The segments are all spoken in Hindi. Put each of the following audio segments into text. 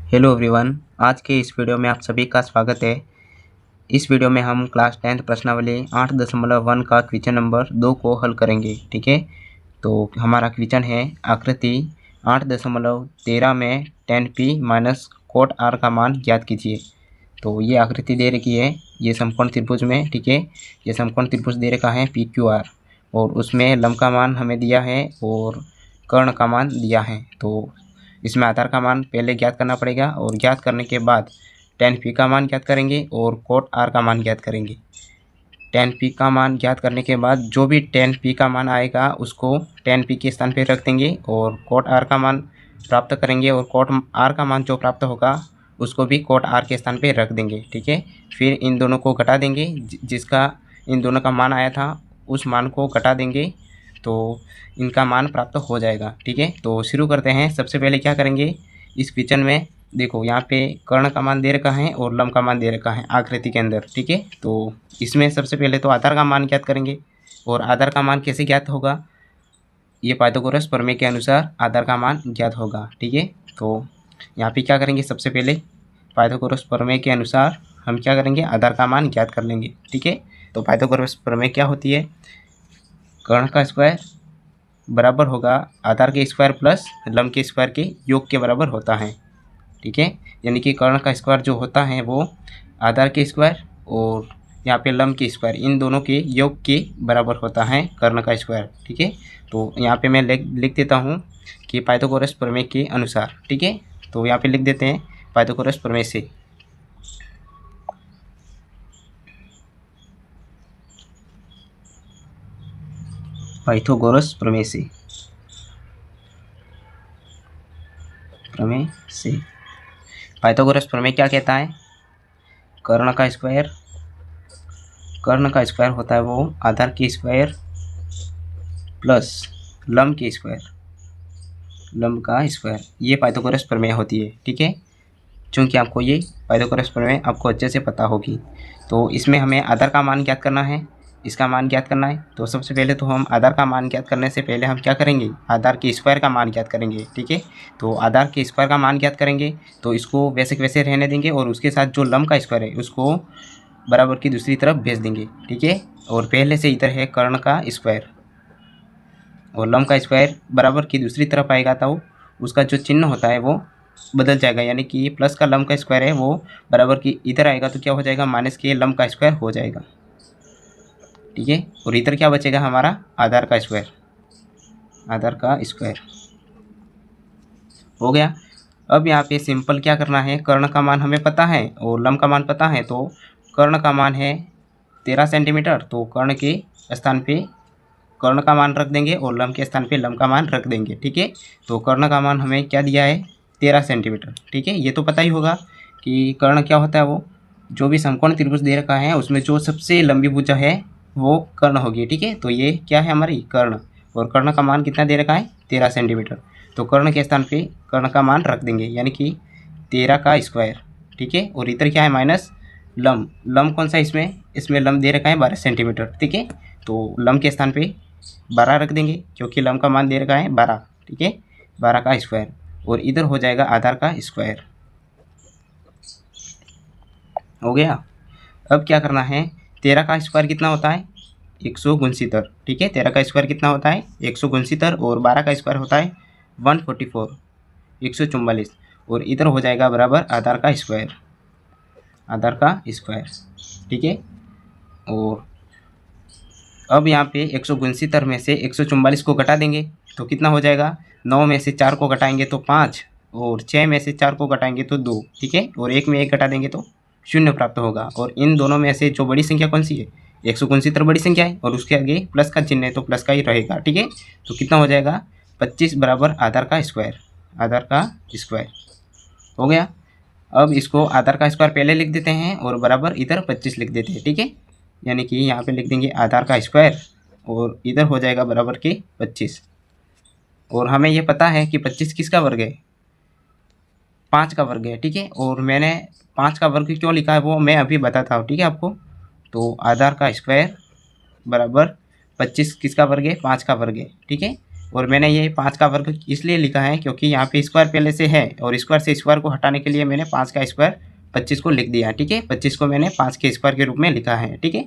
हेलो एवरीवन, आज के इस वीडियो में आप सभी का स्वागत है। इस वीडियो में हम क्लास 10th प्रश्नावली 8.1 का क्वेश्चन नंबर 2 को हल करेंगे। ठीक है, तो हमारा क्वेश्चन है आकृति 8.13 में tan p minus cot r का मान ज्ञात कीजिए। तो ये आकृति दे रखी है, ये समकोण त्रिभुज में। ठीक है, ये समकोण त्रिभुज दे रखा है PQR और उसमें लंब का मान हमें दिया है और कर्ण का मान दिया है। तो इसमें आधार का मान पहले ज्ञात करना पड़ेगा और ज्ञात करने के बाद tan p का मान ज्ञात करेंगे और कोट r का मान ज्ञात करेंगे। tan p का मान ज्ञात करने के बाद जो भी tan p का मान आएगा उसको tan p के स्थान पे रख देंगे और कोट r का मान प्राप्त करेंगे और कोट r का मान जो प्राप्त होगा उसको भी कोट r के स्थान पे रख देंगे। ठीक है, फिर इन दोनों को घटा देंगे, जिसका इन दोनों का मान आया था उस मान को घटा देंगे तो इनका मान प्राप्त हो जाएगा। ठीक है, तो शुरू करते हैं। सबसे पहले क्या करेंगे, इस क्वेश्चन में देखो यहाँ पे कर्ण का मान दे रखा है और लंब का मान दे रखा है आकृति के अंदर। ठीक है, तो इसमें सबसे पहले तो आधार का मान ज्ञात करेंगे और आधार का मान कैसे ज्ञात होगा, ये पाइथागोरस प्रमेय के अनुसार आधार का मान ज्ञात होगा। ठीक है, तो यहाँ पे क्या करेंगे, सबसे पहले पाइथागोरस प्रमेय के अनुसार हम क्या करेंगे, आधार का मान ज्ञात कर लेंगे। ठीक है, तो पाइथागोरस प्रमेय क्या होती है, कर्ण का स्क्वायर बराबर होगा आधार के स्क्वायर प्लस लंब के स्क्वायर के योग के बराबर होता है। ठीक है, यानी कि कर्ण का स्क्वायर जो होता है वो आधार के स्क्वायर और यहाँ पे लंब के स्क्वायर इन दोनों के योग के बराबर होता है कर्ण का स्क्वायर। ठीक है, तो यहाँ पे मैं लिख देता हूँ कि पाइथागोरस प्रमेय के अनुसार। ठीक है, तो यहाँ पे लिख देते हैं पाइथागोरस प्रमेय से। पाइथागोरस प्रमेय से पाइथागोरस प्रमेय क्या कहता है, कर्ण का स्क्वायर होता है वो आधार के स्क्वायर प्लस लंब का स्क्वायर, ये पाइथागोरस प्रमेय होती है। ठीक है, चूँकि आपको ये पाइथागोरस प्रमेय आपको अच्छे से पता होगी। तो इसमें हमें आधार का मान ज्ञात करना है, इसका मान ज्ञात करना है। तो सबसे पहले तो हम आधार का मान ज्ञात करने से पहले हम क्या करेंगे, आधार के स्क्वायर का मान ज्ञात करेंगे। ठीक है, तो आधार के स्क्वायर का मान ज्ञात करेंगे तो इसको वैसे के वैसे रहने देंगे और उसके साथ जो लंब का स्क्वायर है उसको बराबर की दूसरी तरफ भेज देंगे। ठीक है, और पहले से इधर है कर्ण का स्क्वायर और लंब का स्क्वायर बराबर की दूसरी तरफ आएगा तो उसका जो चिन्ह होता है वो बदल जाएगा, यानी कि प्लस का लंब का स्क्वायर है वो बराबर की इधर आएगा तो क्या हो जाएगा, माइनस के लंब का स्क्वायर हो जाएगा। ठीक है, और इधर क्या बचेगा हमारा, आधार का स्क्वायर हो गया। अब यहाँ पे सिंपल क्या करना है, कर्ण का मान हमें पता है और लंब का मान पता है। तो कर्ण का मान है 13 सेंटीमीटर, तो कर्ण के स्थान पे कर्ण का मान रख देंगे और लंब के स्थान पे लंब का मान रख देंगे। ठीक है, तो कर्ण का मान हमें क्या दिया है, 13 सेंटीमीटर। ठीक है, ये तो पता ही होगा कि कर्ण क्या होता है, वो जो भी समकोण त्रिभुज दे रखा है उसमें जो सबसे लंबी भुजा है वो कर्ण होगी। ठीक है, तो ये क्या है हमारी कर्ण, और कर्ण का मान कितना दे रखा है, 13 सेंटीमीटर। तो कर्ण के स्थान पे कर्ण का मान रख देंगे, यानी कि 13 का स्क्वायर। ठीक है, और इधर क्या है माइनस लंब कौन सा, इसमें लंब दे रखा है 12 सेंटीमीटर। ठीक है, तो लंब के स्थान पे 12 रख देंगे क्योंकि लंब का मान दे रखा है 12। ठीक है, 12 का स्क्वायर और इधर हो जाएगा आधार का स्क्वायर। हो गया। अब क्या करना है, 13 का स्क्वायर कितना होता है, 169। ठीक है, 13 का स्क्वायर कितना होता है, 169 और 12 का स्क्वायर होता है 144, 144 और इधर हो जाएगा बराबर आधार का स्क्वायर। ठीक है, और अब यहाँ पे 169 में से 144 को घटा देंगे तो कितना हो जाएगा, 9 में से 4 को घटाएंगे तो 5 और 6 में से 4 को घटाएंगे तो 2। ठीक है, और 1 में 1 घटा देंगे तो 0 प्राप्त होगा। और इन दोनों में से जो बड़ी संख्या कौन सी है, 169 बड़ी संख्या है और उसके आगे प्लस का चिन्ह है तो प्लस का ही रहेगा। ठीक है, तो कितना हो जाएगा, 25 बराबर आधार का स्क्वायर हो गया। अब इसको आधार का स्क्वायर पहले लिख देते हैं और बराबर इधर 25 लिख देते हैं। ठीक है, यानी कि यहाँ पे लिख देंगे आधार का स्क्वायर और इधर हो जाएगा बराबर के 25। और हमें ये पता है कि 25 किसका वर्ग है, 5 का वर्ग है। ठीक है, और मैंने 5 का वर्ग क्यों लिखा है वो मैं अभी बताता हूँ। ठीक है आपको, तो आधार का स्क्वायर बराबर 25 किसका वर्ग है, 5 का वर्ग है। ठीक है, और मैंने ये 5 का वर्ग इसलिए लिखा है क्योंकि यहाँ पे स्क्वायर पहले से है और स्क्वायर से स्क्वायर को हटाने के लिए मैंने 5 का स्क्वायर 25 को लिख दिया। ठीक है, 25 को मैंने 5 के स्क्वायर के रूप में लिखा है। ठीक है,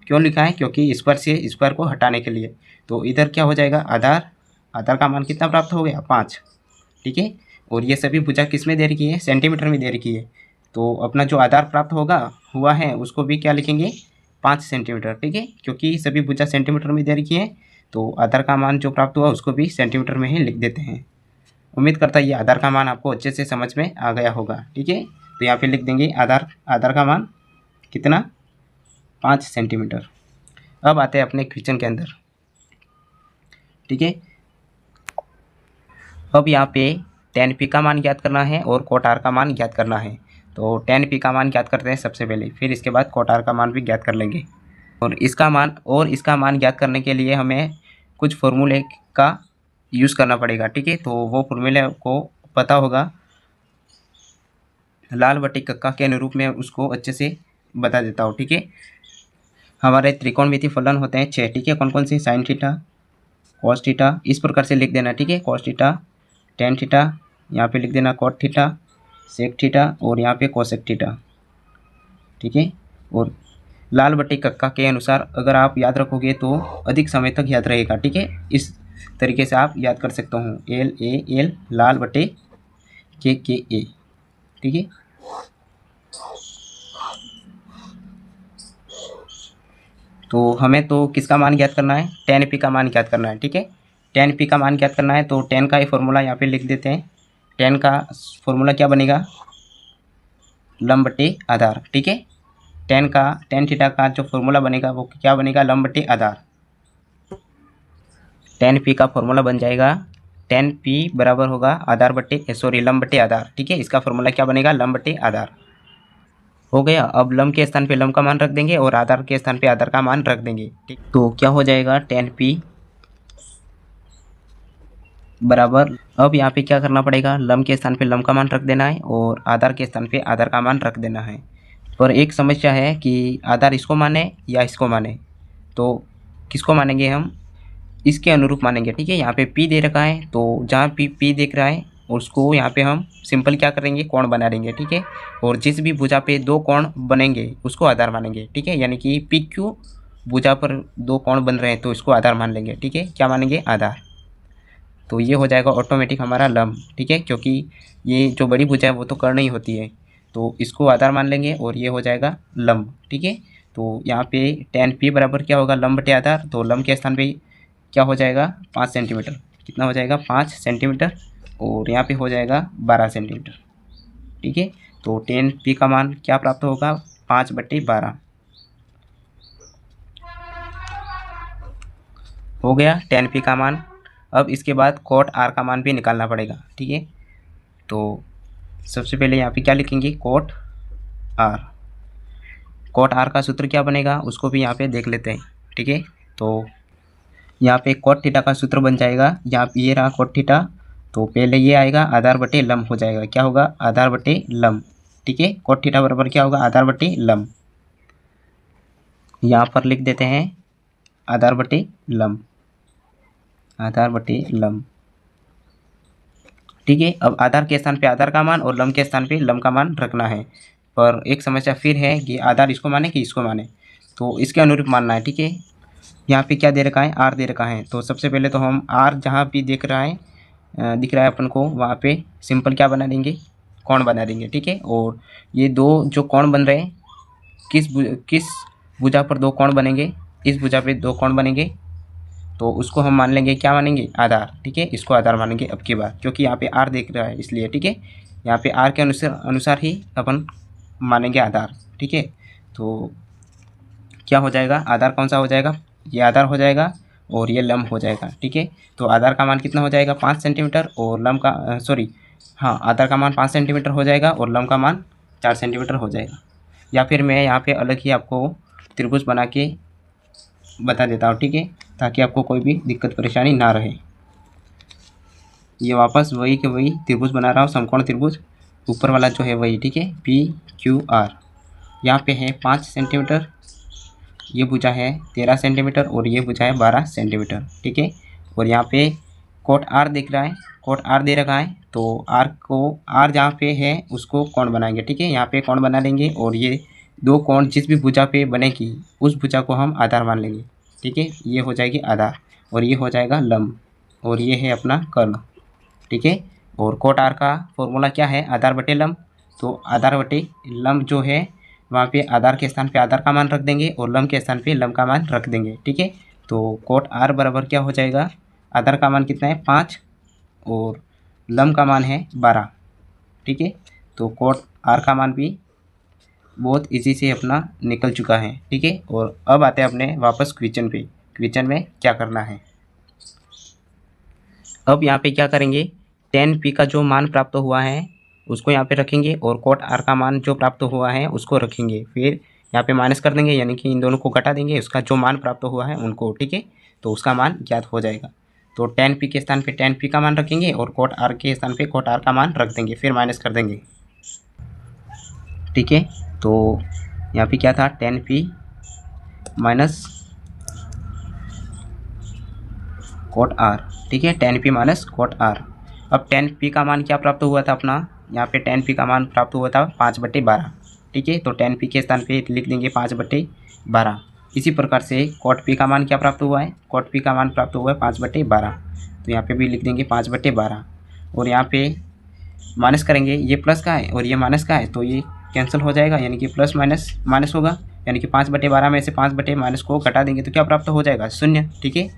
क्यों लिखा है? क्योंकि स्क्वायर से स्क्वायर को हटाने के लिए। तो इधर क्या हो जाएगा? आधार का मान कितना प्राप्त हो गया? 5। ठीक है, और ये सभी भुजा किस में दे रखी है? सेंटीमीटर में दे रखी है। तो अपना जो आधार प्राप्त हुआ है उसको भी क्या लिखेंगे? 5 सेंटीमीटर। ठीक है, क्योंकि सभी भुजा सेंटीमीटर में दे रखी है तो आधार का मान जो प्राप्त हुआ उसको भी सेंटीमीटर में ही लिख देते हैं। उम्मीद करता है ये आधार का मान आपको अच्छे से समझ में आ गया होगा। ठीक है, तो यहाँ पे लिख देंगे आधार का मान कितना? 5 सेंटीमीटर। अब आते हैं अपने क्वेश्चन के अंदर। ठीक है, अब यहाँ पे tan p का मान ज्ञात करना है और cot r का मान ज्ञात करना है। तो tan p का मान ज्ञात करते हैं सबसे पहले, फिर इसके बाद cot r का मान भी ज्ञात कर लेंगे। और इसका मान ज्ञात करने के लिए हमें कुछ फॉर्मूले का यूज़ करना पड़ेगा। ठीक है, तो वो फॉर्मूले को पता होगा, लाल बटे कक्का के अनुरूप में उसको अच्छे से बता देता हूँ। ठीक है, हमारे त्रिकोणमिति फलन होते हैं 6। ठीक है, कौन कौन से? साइन थीटा, कॉस थीटा, इस प्रकार से लिख देना। ठीक है, कॉस थीटा, टेन थीटा, यहाँ पे लिख देना कॉट थीटा, सेक थीटा और यहाँ पे कोसेक थीटा। ठीक है, और लाल बटे कक्का के अनुसार अगर आप याद रखोगे तो अधिक समय तक याद रहेगा। ठीक है, इस तरीके से आप याद कर सकते हो, एल ए एल लाल बटे के ए। ठीक है, तो हमें तो किसका मान ज्ञात करना है? tan p का मान ज्ञात करना है। ठीक है, tan p का मान ज्ञात करना है तो tan का ही फॉर्मूला यहाँ पे लिख देते हैं। tan का फॉर्मूला क्या बनेगा? लंब बटे आधार। ठीक है, tan थीटा का जो फॉर्मूला बनेगा वो क्या बनेगा? लंब बटे आधार। tan p का फॉर्मूला बन जाएगा, tan p बराबर होगा लंब बटे आधार। ठीक है, इसका फॉर्मूला क्या बनेगा? लंब बटे आधार। हो गया। अब लंब के स्थान पे लंब का मान रख देंगे और आधार के स्थान पे आधार का मान रख देंगे। ठीक, तो क्या हो जाएगा? tan p बराबर, अब यहाँ पे क्या करना पड़ेगा? लंब के स्थान पे लंब का मान रख देना है और आधार के स्थान पे आधार का मान रख देना है। पर एक समस्या है कि आधार इसको माने या इसको माने, तो किसको मानेंगे हम? इसके अनुरूप मानेंगे। ठीक है, यहाँ पे p दे रखा है तो जहाँ p देख रहा है उसको यहाँ पे हम सिंपल क्या करेंगे? कोण बना देंगे। ठीक है, और जिस भी भुजा पे 2 कोण बनेंगे उसको आधार मानेंगे। ठीक है, यानी कि PQ भुजा पर 2 कोण बन रहे हैं तो इसको आधार मान लेंगे। ठीक है, क्या मानेंगे? आधार। तो ये हो जाएगा ऑटोमेटिक हमारा लंब। ठीक है, क्योंकि ये जो बड़ी भुजा है वो तो कर्ण ही होती है तो इसको आधार मान लेंगे और ये हो जाएगा लंब। ठीक है, तो यहाँ पे tan p बराबर क्या होगा? लंब बटे आधार। तो लंब के स्थान पे क्या हो जाएगा? 5 सेंटीमीटर। कितना हो जाएगा? 5 सेंटीमीटर और यहाँ पे हो जाएगा 12 सेंटीमीटर। ठीक है, तो tan p का मान क्या प्राप्त होगा? 5/12 हो गया tan p का मान। अब इसके बाद cot r का मान भी निकालना पड़ेगा। ठीक है, तो सबसे पहले यहाँ पे क्या लिखेंगे? cot r का सूत्र क्या बनेगा उसको भी यहाँ पे देख लेते हैं। ठीक है, तो यहाँ पे cot थीटा का सूत्र बन जाएगा, यहाँ पे ये रहा cot थीटा, तो पहले ये आएगा आधार बटे लंब हो जाएगा। क्या होगा? आधार बटे लंब। ठीक है, cot थीटा बराबर क्या होगा? आधार बटे लंब। यहाँ पर लिख देते हैं आधार बटे लंब, आधार बटे लंब। ठीक है, अब आधार के स्थान पे आधार का मान और लंब के स्थान पे लंब का मान रखना है। पर एक समस्या फिर है कि आधार इसको माने कि इसको माने, तो इसके अनुरूप मानना है। ठीक है, यहाँ पे क्या दे रखा है? r दे रखा है। तो सबसे पहले तो हम r जहाँ भी दिख रहा है अपन को वहाँ पे सिंपल क्या बना देंगे? कोण बना देंगे। ठीक है, और ये 2 जो कोण बन रहे हैं किस भुजा पर 2 कोण बनेंगे? इस भुजा पे 2 कोण बनेंगे तो उसको हम मान लेंगे, क्या मानेंगे? आधार। ठीक है, इसको आधार मानेंगे अब की बार, क्योंकि यहाँ पे r देख रहा है इसलिए। ठीक है, यहाँ पे r के अनुसार ही अपन मानेंगे आधार। ठीक है, तो क्या हो जाएगा? आधार कौन सा हो जाएगा? ये आधार हो जाएगा और ये लंब हो जाएगा। ठीक है, तो आधार का मान कितना हो जाएगा? 5 सेंटीमीटर और लंब का आधार का मान 5 सेंटीमीटर हो जाएगा और लंब का मान 4 सेंटीमीटर हो जाएगा। या फिर मैं यहाँ पे अलग ही आपको त्रिभुज बना के बता देता हूँ। ठीक है, ताकि आपको कोई भी दिक्कत परेशानी ना रहे। ये वापस वही के वही त्रिभुज बना रहा हूँ, समकोण त्रिभुज, ऊपर वाला जो है वही। ठीक है, PQR। यहाँ पे है 5 सेंटीमीटर, ये भुजा है 13 सेंटीमीटर और ये भुजा है 12 सेंटीमीटर। ठीक है, और यहाँ पे कोट आर दिख रहा है, कोट आर दे रखा है, तो आर को आर जहाँ पे है उसको कोण बनाएंगे। ठीक है, यहाँ पे कोण बना लेंगे और ये दो कोण जिस भी भुजा पे बनेगी उस भुजा को हम आधार मान लेंगे। ठीक है, ये हो जाएगी आधार और ये हो जाएगा लंब और ये है अपना कर्ण। ठीक है, और कोट आर का फॉर्मूला क्या है, आधार बटे लंब। तो आधार बटे लंब जो है वहाँ पे आधार के स्थान पे आधार का मान रख देंगे और लंब के स्थान पे लंब का मान रख देंगे। ठीक है, तो कोट आर बराबर क्या हो जाएगा, आधार का मान कितना है 5 और लंब का मान है 12। ठीक है, तो कोट आर का मान भी बहुत इजी से अपना निकल चुका है। ठीक है, और अब आते हैं अपने वापस क्वेश्चन पे। क्वेश्चन में क्या करना है, अब यहाँ पे क्या करेंगे, tan p का जो मान प्राप्त हुआ है उसको यहाँ पे रखेंगे और कोट r का मान जो प्राप्त हुआ है उसको रखेंगे। फिर यहाँ पे माइनस कर देंगे, यानी कि इन दोनों को घटा देंगे, उसका जो मान प्राप्त हुआ है उनको। ठीक है, तो उसका मान ज्ञात हो जाएगा। तो tan p के स्थान पे tan p का मान रखेंगे और कोट r के स्थान पे कोट r का मान रख देंगे, फिर माइनस कर देंगे। ठीक है, तो यहाँ पे क्या था, tan p minus cot r। ठीक है, tan p minus cot r। अब tan p का मान क्या प्राप्त हुआ था अपना, यहाँ पे tan p का मान प्राप्त हुआ था 5/12। ठीक है, तो tan p के स्थान पे लिख देंगे 5/12। इसी प्रकार से कोट p का मान क्या प्राप्त हुआ है, कोट p का मान प्राप्त हुआ है 5/12, तो यहाँ पे भी लिख देंगे 5/12 और यहाँ पे माइनस करेंगे, ये प्लस का है और ये माइनस का है तो ये कैंसिल हो जाएगा, यानी कि प्लस माइनस माइनस होगा, यानी कि 5/12 में से 5/- को घटा देंगे तो क्या प्राप्त हो जाएगा, 0। ठीक है,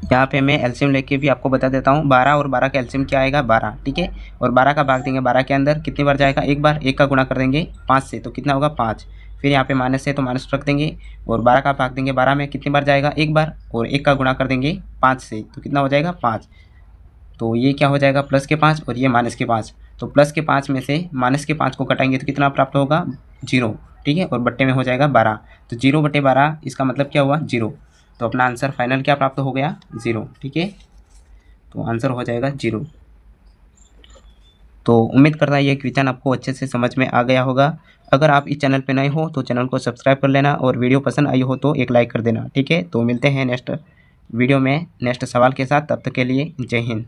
यहाँ पे मैं एलसीएम लेके भी आपको बता देता हूँ। 12 और 12 का एलसीएम क्या आएगा, 12। ठीक है, और 12 का भाग देंगे 12 के अंदर कितनी बार जाएगा, एक बार। एक का गुणा कर देंगे 5 से तो कितना होगा 5। फिर यहाँ पे माइनस है तो माइनस रख देंगे और 12 का भाग देंगे 12 में कितनी बार जाएगा, एक बार। और एक का गुणा कर देंगे 5 से तो कितना हो जाएगा 5। तो ये क्या हो जाएगा, प्लस के 5 और ये माइनस के 5। तो प्लस के 5 में से माइनस के 5 को घटाएंगे तो कितना प्राप्त होगा, 0। ठीक है, और बट्टे में हो जाएगा 12, तो 0/12 इसका मतलब क्या हुआ, 0। तो अपना आंसर फाइनल क्या प्राप्त हो गया, 0। ठीक है, तो आंसर हो जाएगा 0। तो उम्मीद करता है ये क्वेश्चन आपको अच्छे से समझ में आ गया होगा। अगर आप इस चैनल पे नए हो तो चैनल को सब्सक्राइब कर लेना और वीडियो पसंद आई हो तो एक लाइक कर देना। ठीक है, तो मिलते हैं नेक्स्ट वीडियो में नेक्स्ट सवाल के साथ, तब तक के लिए जय हिंद।